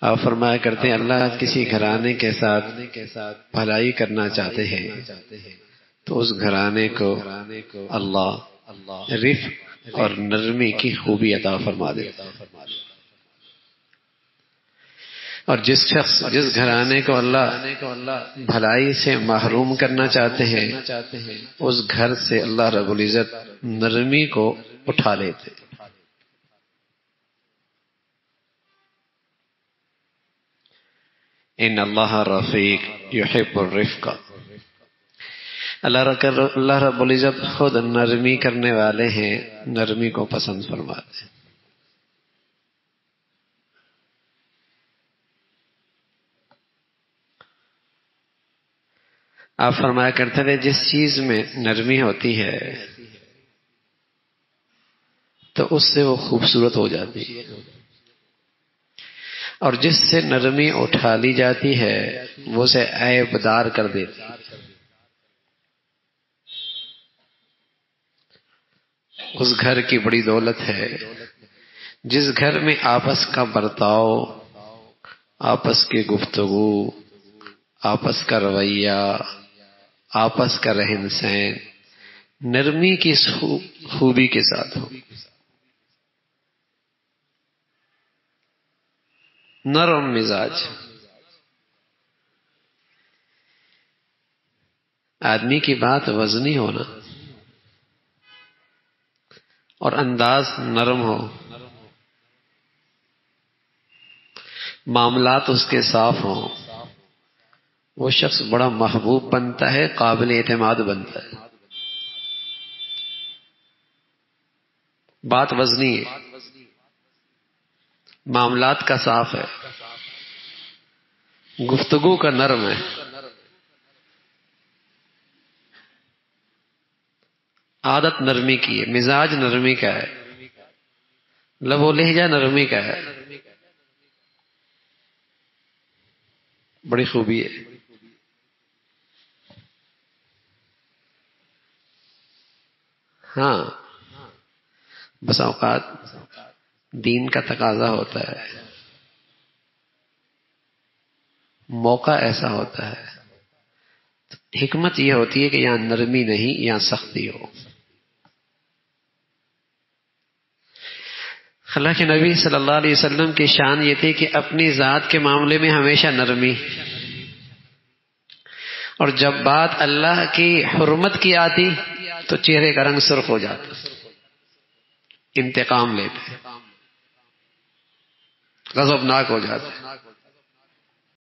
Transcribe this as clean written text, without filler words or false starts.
آپ فرمایا کرتے ہیں اللہ کسی گھرانے کے ساتھ بھلائی کرنا چاہتے ہیں تو اس گھرانے کو اللہ رفق اور نرمی کی خوبی عطا فرما دیتا ہے، اور جس گھرانے کو اللہ بھلائی سے محروم کرنا چاہتے ہیں اس گھر سے اللہ رب العزت نرمی کو اٹھا لیتے۔ ان اللہ رفیق یحب الرفق، اللہ رب العزت خود نرمی کرنے والے ہیں، نرمی کو پسند فرماتے ہیں۔ آپ فرمایا کرتے تھے جس چیز میں نرمی ہوتی ہے تو اس سے وہ خوبصورت ہو جاتی ہے، اور جس سے نرمی اٹھا لی جاتی ہے وہ اسے عیب دار کر دیتی ہے۔ اس گھر کی بڑی دولت ہے جس گھر میں آپس کا برتاؤ، آپس کی گفتگو، آپس کا رویہ، آپس کا رہن سہن نرمی کی خوبی کے ساتھ ہو، نرم مزاج۔ آدمی کی بات وزنی ہونا اور انداز نرم ہو، معاملات اس کے صاف ہوں، وہ شخص بڑا محبوب بنتا ہے، قابل اعتماد بنتا ہے۔ بات وزنی ہے، معاملات کا صاف ہے، گفتگو کا نرم ہے، عادت نرمی کی ہے، مزاج نرمی کا ہے، لب و لہجہ نرمی کا ہے، بڑی خوبی ہے۔ ہاں بس اوقات دین کا تقاضا ہوتا ہے، موقع ایسا ہوتا ہے، حکمت یہ ہوتی ہے کہ یہاں نرمی نہیں، یہاں سختی ہو۔ اللہ کے نبی صلی اللہ علیہ وسلم کی شان یہ تھی کہ اپنی ذات کے معاملے میں ہمیشہ نرمی، اور جب بات اللہ کی حرمت کی آتی تو چہرے کا رنگ سرخ ہو جاتا، انتقام لیتے، غضبناک ہو جاتے۔